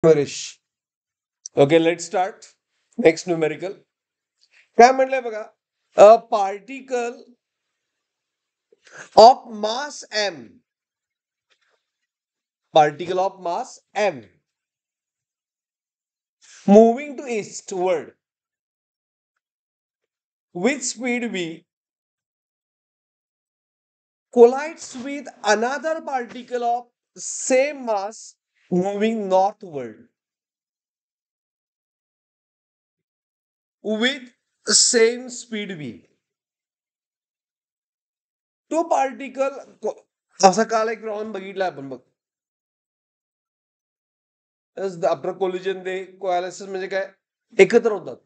Marish. Okay, let's start. Next numerical. काय म्हटलंय बघा? A particle of mass m, particle of mass m, moving to eastward with speed v, collides with another particle of same mass moving northward with same speed v. तो particle असा काल एक problem बघितला आपण बघ. आफ्टर कोलिजन दे कोॲलिसिस म्हणजे काय? एकत्र होतात.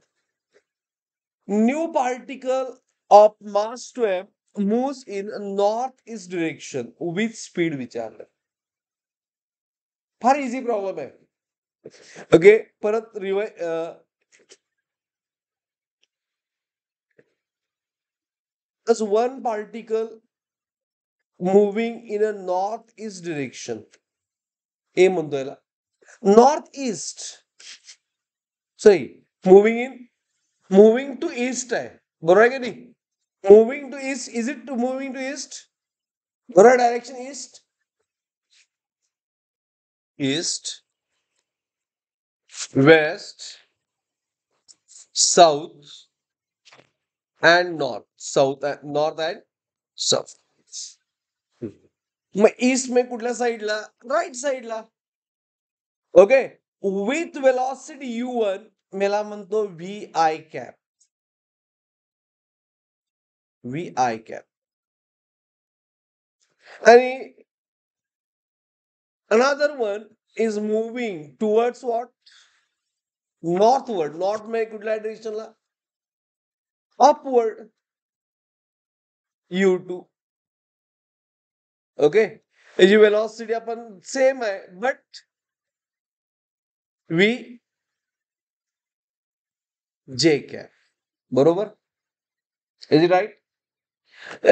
New particle of mass two M moves in north-east direction with speed विचारलं. फार इझी प्रॉब्लेम आहे. ओके, परत as one particle moving in a north-east direction. ए म्हणतो याला north east. Sorry, moving to east आहे. बरोबर आहे की नाही? Moving to east. Is it to moving to east? बरोबर, direction east. East, west, south and north. North and south. मग ईस्ट में कुठल्या साईडला? राईट साईडला. ओके, विथ वेलॉसिटी u1 मला म्हणतो V I cap. V I cap. आणि another one is moving towards what? Northward. North में कुठल्या डिरेक्शनला? अपवर्ड. u2. ओके, याची वेलॉसिटी आपण सेम आहे, बट व्ही जे कॅप. बरोबर, इज राईट?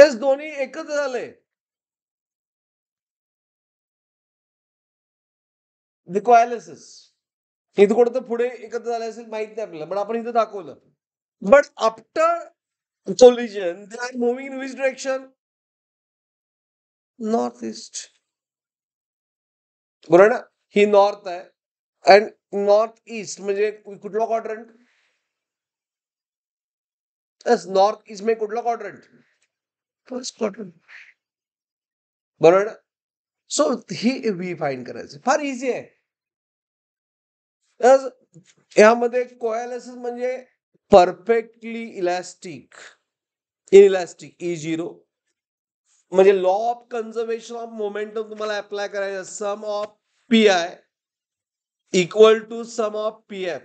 एस दोन्ही एकत्र झाले. कोॲलिसिस इथं कुठं तर पुढे एकत्र झाले असेल माहित नाही आपल्याला, पण आपण इथं दाखवलं. But after collision they are moving in which direction? North east. बरोबर ना? ही नॉर्थ आहे अँड नॉर्थ ईस्ट म्हणजे कुठला क्वाड्रंट? नॉर्थ ईस्ट में कुठला क्वाड्रंट? First quadrant. बरोबर ना? सो ही व्ही फाइंड करायचं फार इझी आहे. यामध्ये कोॲलिसिस म्हणजे परफेक्टली इलॅस्टिक. इनइलॅस्टिक E0 म्हणजे law of conservation of momentum तुम्हाला अप्लाय करायचं. Sum of P I equal to sum of P F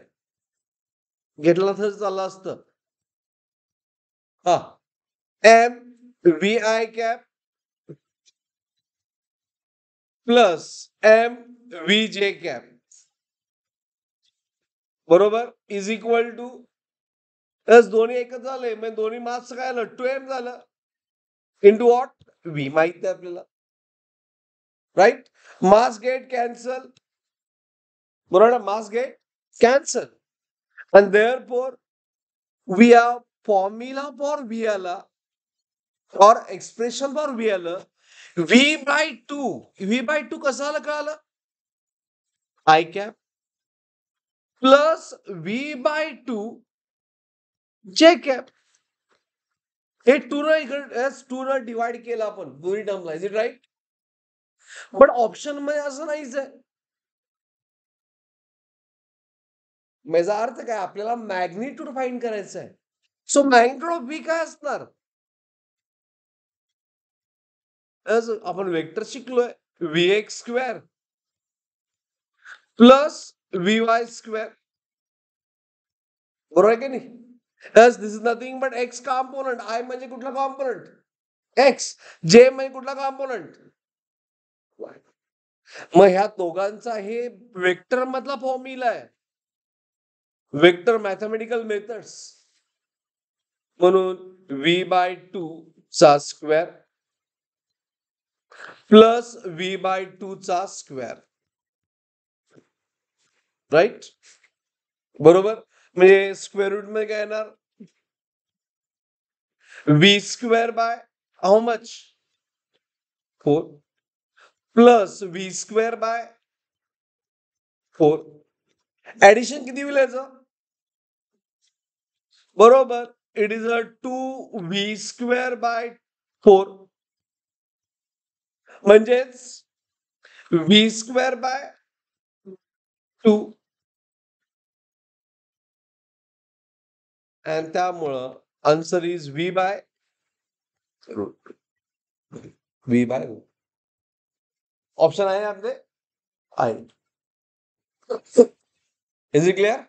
घेतला तर चाललं असतं. हा, M V I cap plus M V J cap बरोबर इज इक्वल टू दोन्ही एकच झाले. म्हणजे दोन्ही मास काय झालं? 2m झालं इंटू वॉट? व्ही माहित आहे आपल्याला. Right, mass get cancel. बरोबर ना? Mass get cancel and therefore we have formula for VL or expression for VL. V by 2. V by 2 कसा कळालं? I cap plus V by 2 J cap. हे 2 न divide केलं आपण दोन्ही टर्मला. Is it right? But option मध्ये असं नाहीच आहे. माझा अर्थ काय? आपल्याला मॅग्निट्यूड फाइंड करायचं आहे. सो मॅग्निट्यूड ऑफ व्ही काय असणार? आपण वेक्टर शिकलोय V X square plus V Y square. बरोबर आहे की नाही? This is nothing but X component. I म्हणजे कुठला कॉम्पोनंट? एक्स. जे म्हणजे कुठला कॉम्पोनंट? मग ह्या दोघांचा हे वेक्टर मधला फॉर्म्युला आहे. Vector mathematical methods. म्हणून व्ही बाय 2 चा स्क्वेअर प्लस व्ही बाय 2 चा स्क्वेअर. राईट. बरोबर. म्हणजे स्क्वेअर रूट मध्ये काय येणार? V square by how much? 4 plus V square by 4. Addition किती होईल याचं? बरोबर. It is a 2v square by 4. म्हणजेच व्ही स्क्वेअर बाय 2. आणि त्यामुळं answer is V by root. V by root. Option आहे आपले? आहे. Is it clear?